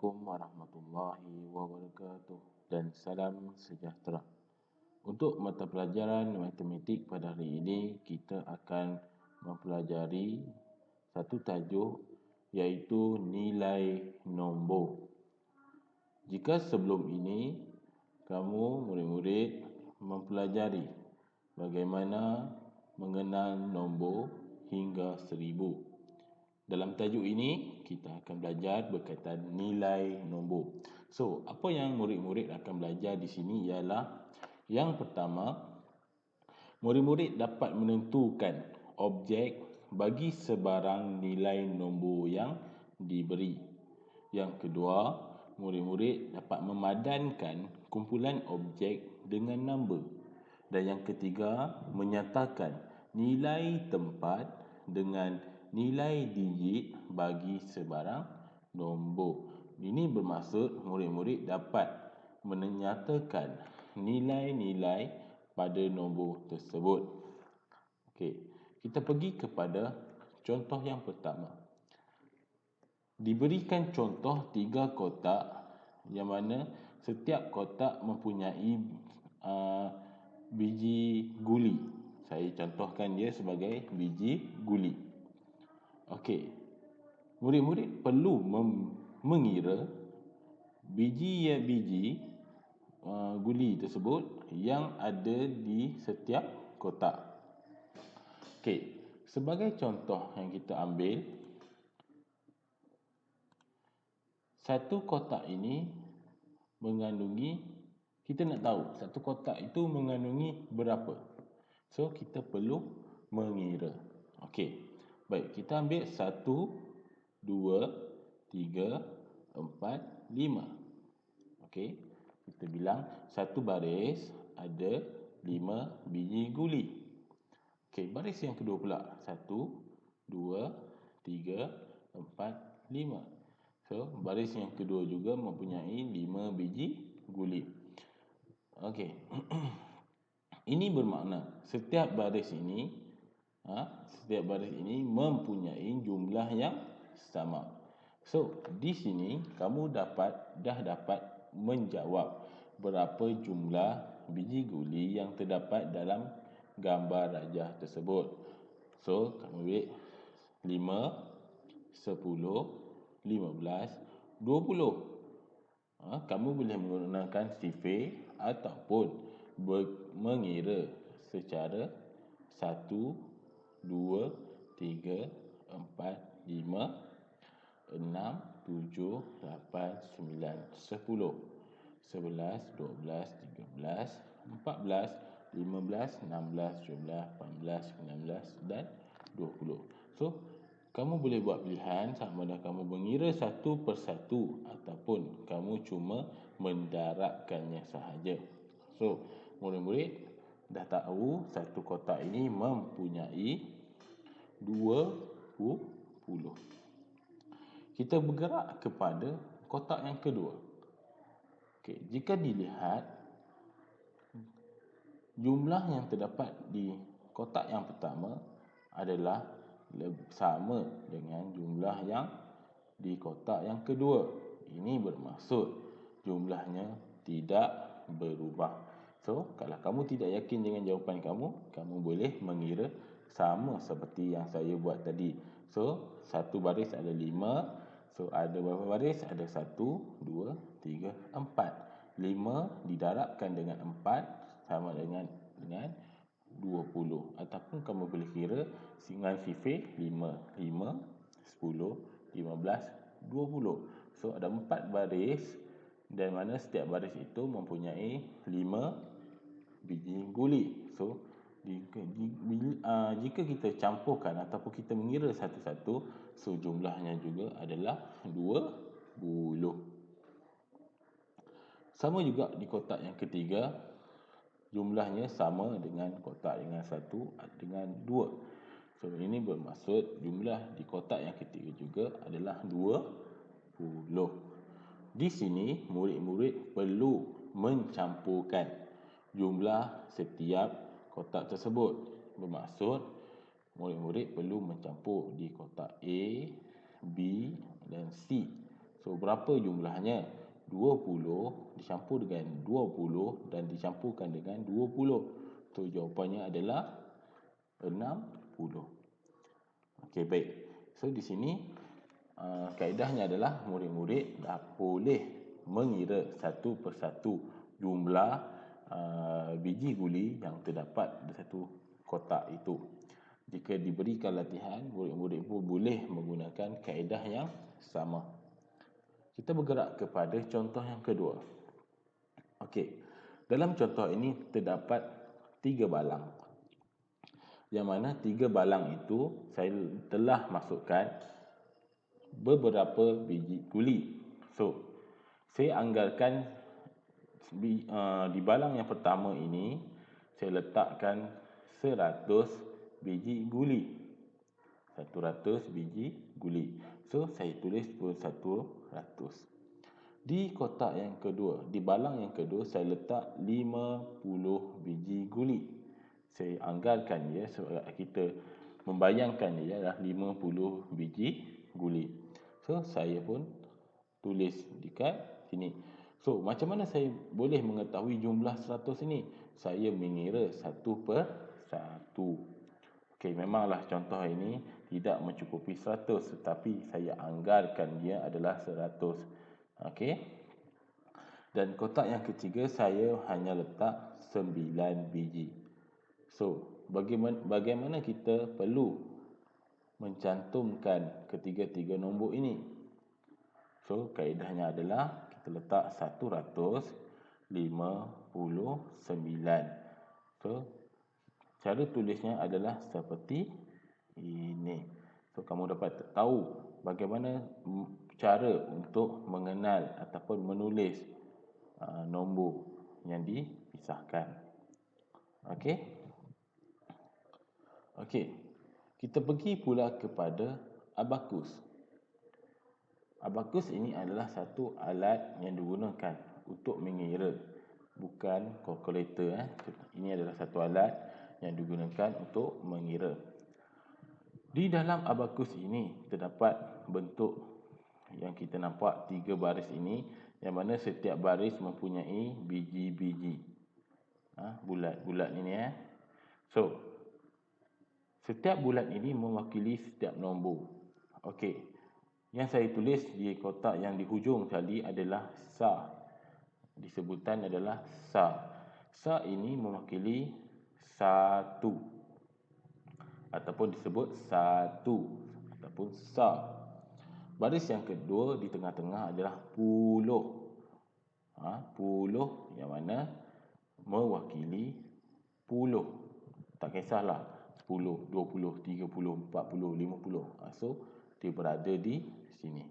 Assalamualaikum warahmatullahi wabarakatuh dan salam sejahtera. Untuk mata pelajaran matematik pada hari ini, kita akan mempelajari satu tajuk iaitu nilai nombor. Jika sebelum ini kamu murid-murid mempelajari bagaimana mengenal nombor hingga 1000. Dalam tajuk ini, kita akan belajar berkaitan nilai nombor. So, apa yang murid-murid akan belajar di sini ialah yang pertama, murid-murid dapat menentukan objek bagi sebarang nilai nombor yang diberi. Yang kedua, murid-murid dapat memadankan kumpulan objek dengan nombor. Dan yang ketiga, menyatakan nilai tempat dengan nilai digit bagi sebarang nombor. Ini bermaksud murid-murid dapat menyatakan nilai-nilai pada nombor tersebut. Okey, kita pergi kepada contoh yang pertama. Diberikan contoh 3 kotak yang mana setiap kotak mempunyai biji guli. Saya contohkan dia sebagai biji guli. Okey, murid-murid perlu mengira biji guli tersebut yang ada di setiap kotak. Okey, sebagai contoh yang kita ambil, satu kotak ini mengandungi, kita nak tahu satu kotak itu mengandungi berapa. So, kita perlu mengira. Okey, baik, kita ambil 1, 2, 3, 4, 5. Okey, kita bilang satu baris ada 5 biji guli. Okey, baris yang kedua pula, 1, 2, 3, 4, 5. So, baris yang kedua juga mempunyai 5 biji guli. Okey. Ini bermakna setiap baris ini mempunyai jumlah yang sama. So, di sini kamu dah dapat menjawab berapa jumlah biji guli yang terdapat dalam gambar rajah tersebut. So, kamu ambil 5, 10, 15, 20. Kamu boleh menggunakan sifir ataupun mengira secara 1, 2, 3, 4, 5, 6, 7, 8, 9, 10, 11, 12, 13, 14, 15, 16, 17, 18, 19 dan 20. So, kamu boleh buat pilihan sama ada kamu mengira satu persatu ataupun kamu cuma mendarabkannya sahaja. So, murid-murid dah tahu satu kotak ini mempunyai 20. Kita bergerak kepada kotak yang kedua. Okey, jika dilihat jumlah yang terdapat di kotak yang pertama adalah sama dengan jumlah yang di kotak yang kedua. Ini bermaksud jumlahnya tidak berubah. So, kalau kamu tidak yakin dengan jawapan kamu boleh mengira sama seperti yang saya buat tadi. So, satu baris ada 5. So, ada berapa baris? Ada 1, 2, 3, 4. 5 didarabkan dengan 4 sama dengan 20. Ataupun kamu boleh kira dengan sifir 5, 10, 15, 20. So, ada 4 baris dan mana setiap baris itu mempunyai 5 biji guli. So, jika kita campurkan ataupun kita mengira satu-satu, so jumlahnya juga adalah 20. Sama juga di kotak yang ketiga, jumlahnya sama dengan kotak dengan 1 dengan 2. So, ini bermaksud jumlah di kotak yang ketiga juga adalah 20. Di sini, murid-murid perlu mencampurkan jumlah setiap kotak tersebut. Bermaksud, murid-murid perlu mencampur di kotak A, B dan C. So, berapa jumlahnya? 20 dicampur dengan 20 dan dicampurkan dengan 20. So, jawapannya adalah 60. Okey, baik. So, di sini kaedahnya adalah murid-murid dah boleh mengira satu persatu jumlah biji guli yang terdapat di satu kotak itu. Jika diberikan latihan, murid-murid pun boleh menggunakan kaedah yang sama. Kita bergerak kepada contoh yang kedua. Okey, dalam contoh ini terdapat 3 balang. Yang mana 3 balang itu saya telah masukkan beberapa biji guli. So, saya anggarkan di balang yang pertama ini saya letakkan 100 biji guli. 100 biji guli. So, saya tulis pun 100. Di kotak yang kedua, di balang yang kedua, saya letak 50 biji guli. Saya anggarkan dia sebab kita membayangkan dia adalah 50 biji guli. So, saya pun tulis dekat sini. So, macam mana saya boleh mengetahui jumlah 100 ini? Saya mengira satu per satu. Okey, memanglah contoh ini tidak mencukupi 100, tetapi saya anggarkan dia adalah 100. Okey. Dan kotak yang ketiga saya hanya letak 9 biji. So, bagaimana kita perlu mencantumkan ketiga-tiga nombor ini? So, kaedahnya adalah kita letak 159. So, cara tulisnya adalah seperti ini. So, kamu dapat tahu bagaimana cara untuk mengenal ataupun menulis nombor yang dipisahkan. Okey. Okey. Kita pergi pula kepada abakus. Abakus ini adalah satu alat yang digunakan untuk mengira, bukan kalkulator. Ini adalah satu alat yang digunakan untuk mengira. Di dalam abakus ini terdapat bentuk yang kita nampak 3 baris ini, yang mana setiap baris mempunyai biji-biji bulat-bulat ini. So, setiap bulat ini mewakili setiap nombor. Okey. Yang saya tulis di kotak yang di hujung tadi adalah sa. Disebutan adalah sa. Sa ini mewakili 1 ataupun disebut 1 ataupun sa. Baris yang kedua di tengah-tengah adalah puluh. Puluh yang mana mewakili puluh. Tak kisahlah 10, 20, 30, 40, 50. So, dia berada di sini.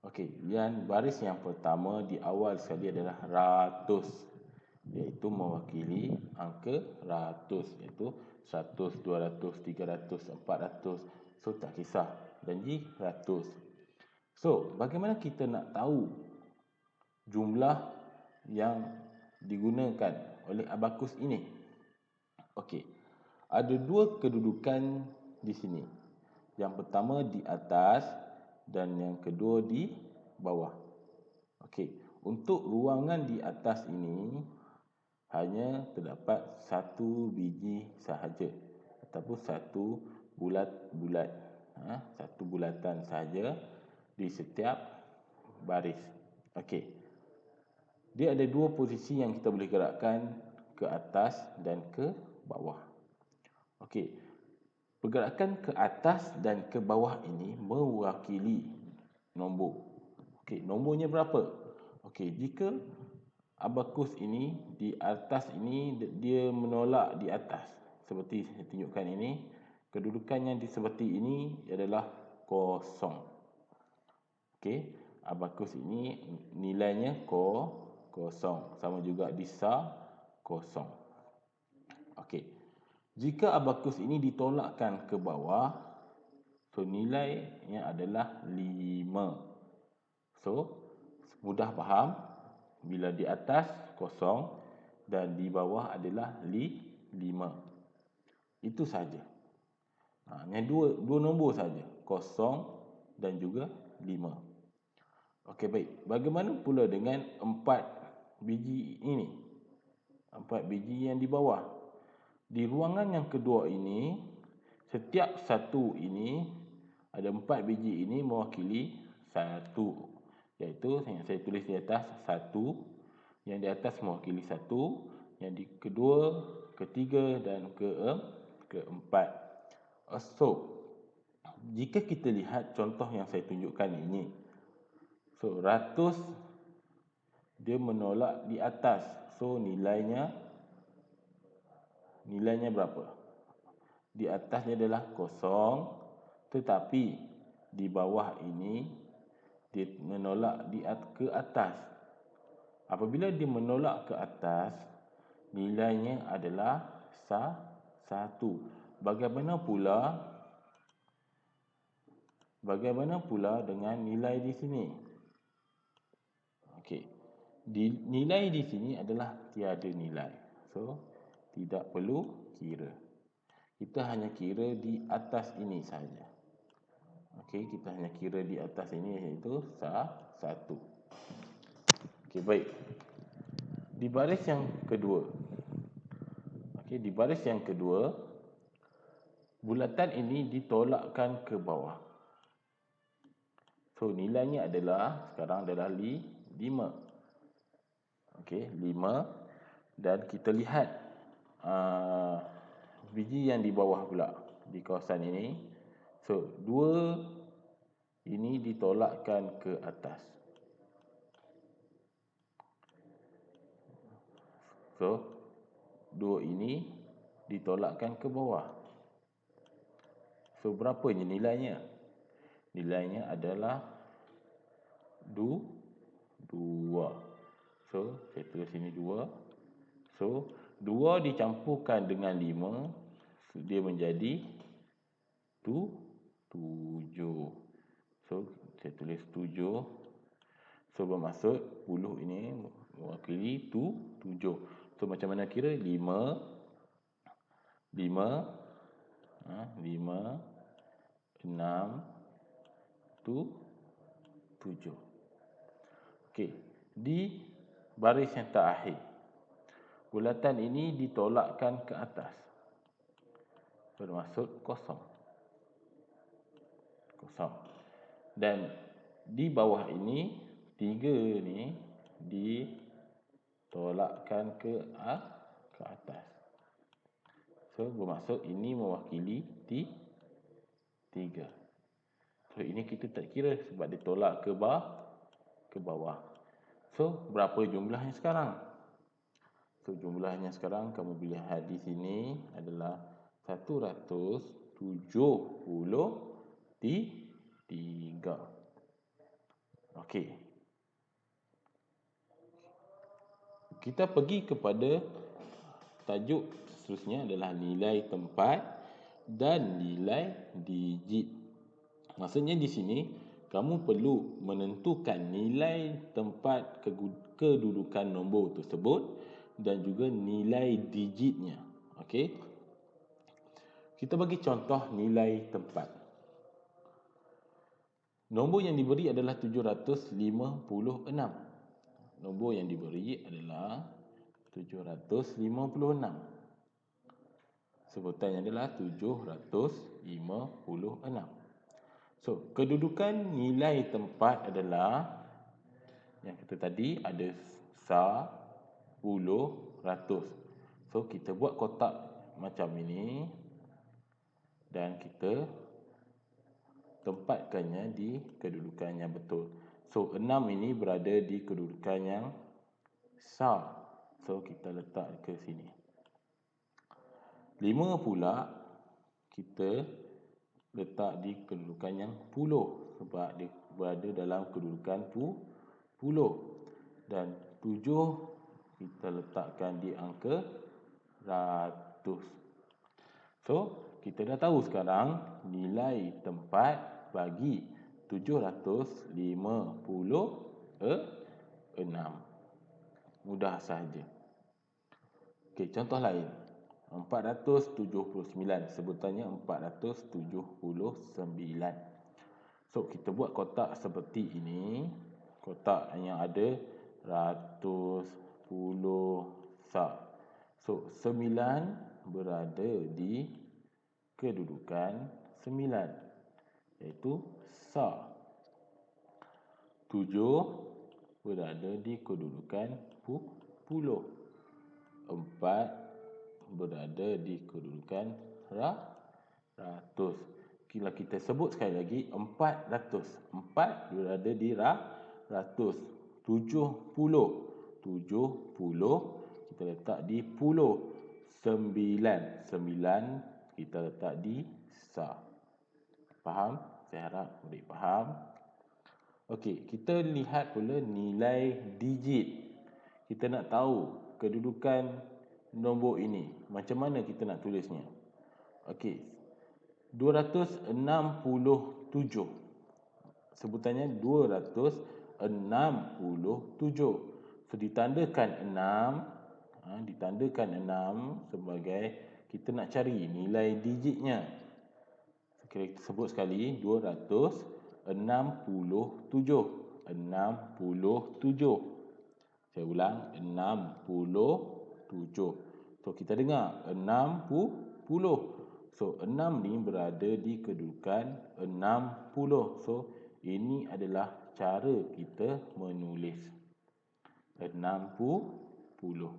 Okey, yang baris yang pertama di awal sekali adalah ratus, iaitu mewakili angka ratus, iaitu 100, 200, 300, 400. So, tak kisah, janji ratus. So, bagaimana kita nak tahu jumlah yang digunakan oleh abakus ini? Okey, ada 2 kedudukan di sini. Yang pertama di atas dan yang kedua di bawah. Okey, untuk ruangan di atas ini hanya terdapat 1 biji sahaja ataupun 1 bulat-bulat. Satu bulatan sahaja di setiap baris. Okey. Dia ada 2 posisi yang kita boleh gerakkan, ke atas dan ke bawah. Okey. Pergerakan ke atas dan ke bawah ini mewakili nombor. Okey, nombornya berapa? Okey, jika abakus ini di atas ini dia menolak di atas, seperti saya tunjukkan ini, kedudukannya seperti ini adalah kosong. Okey, abakus ini nilainya kosong, sama juga di sa kosong. Okey. Jika abakus ini ditolakkan ke bawah, so nilainya adalah 5. So, mudah faham, bila di atas kosong dan di bawah adalah 5. Itu saja. Hanya dua nombor saja, kosong dan juga 5. Okey, baik. Bagaimana pula dengan 4 biji ini? 4 biji yang di bawah. Di ruangan yang kedua ini, setiap satu ini ada 4 biji ini mewakili 1. Iaitu yang saya tulis di atas 1, yang di atas mewakili 1, yang di kedua, ketiga dan keempat. So, jika kita lihat contoh yang saya tunjukkan ini, so ratus dia menolak di atas, so nilainya berapa? Di atasnya adalah kosong, tetapi di bawah ini dia menolak ke atas. Apabila dia menolak ke atas, nilainya adalah 1. Bagaimana pula dengan nilai di sini? Okey. Nilai di sini adalah tiada nilai. So, tidak perlu kira. Kita hanya kira di atas ini saja. Okey, kita hanya kira di atas ini, iaitu 1. Okey, baik. Di baris yang kedua. Okey, di baris yang kedua, bulatan ini ditolakkan ke bawah. So, nilainya sekarang adalah 5. Okey, 5. Dan kita lihat biji yang di bawah pula, di kawasan ini. So, 2 ini ditolakkan ke atas. So, 2 ini ditolakkan ke bawah. So, berapanya nilainya? Nilainya adalah 2. So, saya tulis sini 2. So, 2 dicampurkan dengan 5, dia menjadi 7. So, saya tulis 7. So, bermaksud 10 ini mewakili 7. So, macam mana kira? 5, 6, 7. Okey, di baris yang terakhir, bulatan ini ditolakkan ke atas, bermaksud kosong. Dan di bawah ini, 3 ni ditolakkan ke atas. So, bermaksud ini mewakili 3. So, ini kita tak kira sebab ditolak ke bawah. So, berapa jumlahnya sekarang? So, jumlahnya sekarang kamu boleh lihat di sini adalah 173. Okey. Kita pergi kepada tajuk seterusnya adalah nilai tempat dan nilai digit. Maksudnya di sini kamu perlu menentukan nilai tempat kedudukan nombor tersebut dan juga nilai digitnya. Okey. Kita bagi contoh nilai tempat. Nombor yang diberi adalah 756. Nombor yang diberi adalah 756. Sebutannya adalah 756. So, kedudukan nilai tempat adalah yang kita tadi ada 10, 100. So, kita buat kotak macam ini dan kita tempatkannya di kedudukan yang betul. So, 6 ini berada di kedudukan yang sah. So, kita letak ke sini. 5 pula kita letak di kedudukan yang puluh sebab dia berada dalam kedudukan puluh. Dan 7 kita letakkan di angka ratus. So, kita dah tahu sekarang nilai tempat bagi 756. Mudah sahaja. Okey, contoh lain. 479. Sebutannya 479. So, kita buat kotak seperti ini. kotak yang ada ratus, puluh, sak. So, 9 berada di kedudukan 9, iaitu sak. 7 berada di kedudukan puluh. 4 berada di kedudukan ratus. Bila kita sebut sekali lagi, 400. 4 berada di ratus. 70. 70 kita letak di puluh. 9. 9 kita letak di sak. Faham? Saya harap murid faham. Okey, kita lihat pula nilai digit. Kita nak tahu kedudukan nombor ini. Macam mana kita nak tulisnya? Okey, 267. Sebutannya 267. So, ditandakan 6. Ditandakan 6 sebagai kita nak cari nilai digitnya. Kita sebut sekali, 267. 67. Saya ulang, 67. So, kita dengar, 60. So, 6 ni berada di kedudukan 60. So, ini adalah cara kita menulis 60.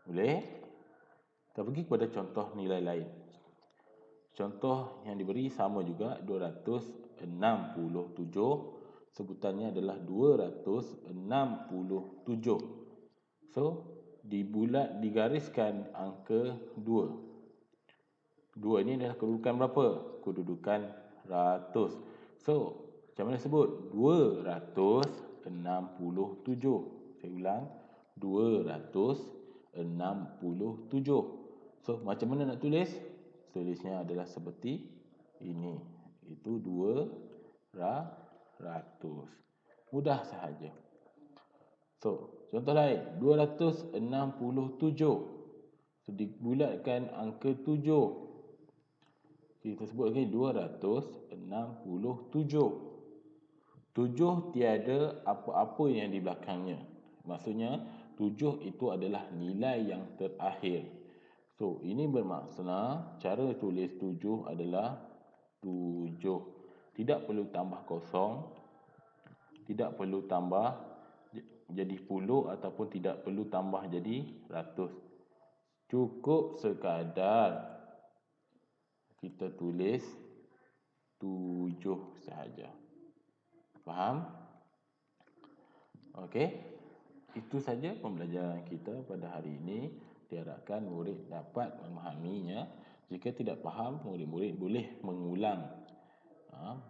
Boleh? Kita pergi kepada contoh nilai lain. Contoh yang diberi sama juga, 267. Sebutannya adalah 267. So, digariskan angka 2. 2 ini adalah kedudukan berapa? Kedudukan ratus. So, macam mana sebut? 267. Saya ulang, 267. So, macam mana nak tulis? Tulisnya adalah seperti ini. Itu 200. Mudah sahaja. So, contoh lain, 267. So, dibulatkan angka 7. Kita sebut lagi 267. 7 tiada apa-apa yang di belakangnya. Maksudnya 7 itu adalah nilai yang terakhir. So, ini bermaksud cara tulis 7 adalah 7. Tidak perlu tambah kosong, tidak perlu tambah jadi puluh, ataupun tidak perlu tambah jadi ratus. Cukup sekadar kita tulis 7 sahaja. Faham? Okey. Itu saja pembelajaran kita pada hari ini. Diharapkan murid dapat memahaminya. Jika tidak faham, murid-murid boleh mengulang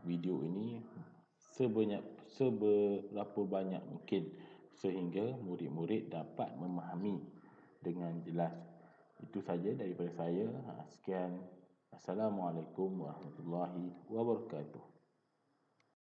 video ini seberapa banyak mungkin, sehingga murid-murid dapat memahami dengan jelas. Itu saja daripada saya. Sekian. Assalamualaikum warahmatullahi wabarakatuh.